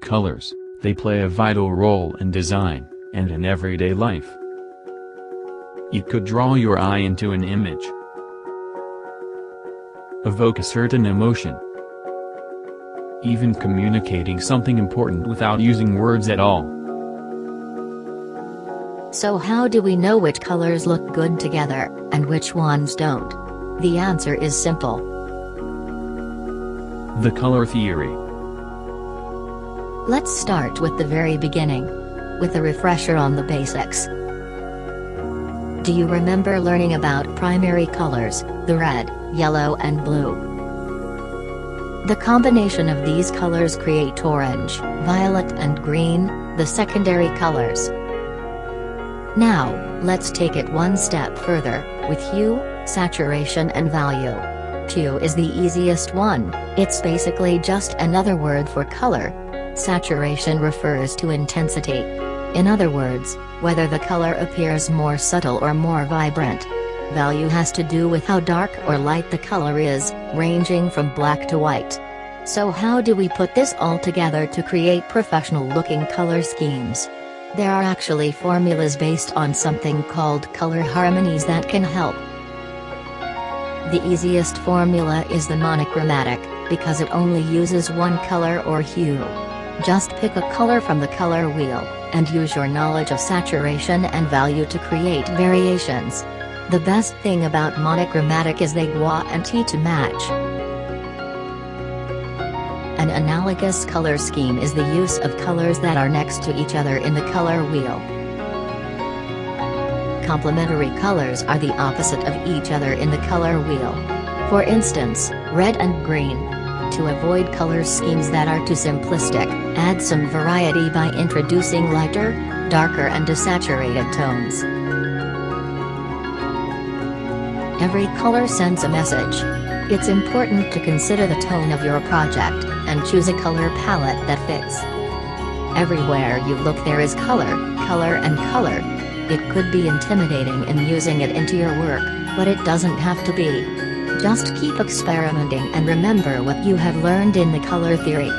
colors, they play a vital role in design, and in everyday life. You could draw your eye into an image, evoke a certain emotion, even communicating something important without using words at all. So how do we know which colors look good together, and which ones don't? The answer is simple. The color theory. Let's start with the very beginning, with a refresher on the basics. Do you remember learning about primary colors, the red, yellow and blue? The combination of these colors create orange, violet and green, the secondary colors. Now, let's take it one step further, with hue, saturation and value. Hue is the easiest one, it's basically just another word for color. Saturation refers to intensity. In other words, whether the color appears more subtle or more vibrant. Value has to do with how dark or light the color is, ranging from black to white. So how do we put this all together to create professional-looking color schemes? There are actually formulas based on something called color harmonies that can help. The easiest formula is the monochromatic, because it only uses one color or hue. Just pick a color from the color wheel, and use your knowledge of saturation and value to create variations. The best thing about monochromatic is they guarantee to match. An analogous color scheme is the use of colors that are next to each other in the color wheel. Complementary colors are the opposite of each other in the color wheel. For instance, red and green. To avoid color schemes that are too simplistic, add some variety by introducing lighter, darker and desaturated tones. Every color sends a message. It's important to consider the tone of your project, and choose a color palette that fits. Everywhere you look there is color, color and color. It could be intimidating in using it into your work, but it doesn't have to be. Just keep experimenting and remember what you have learned in the color theory.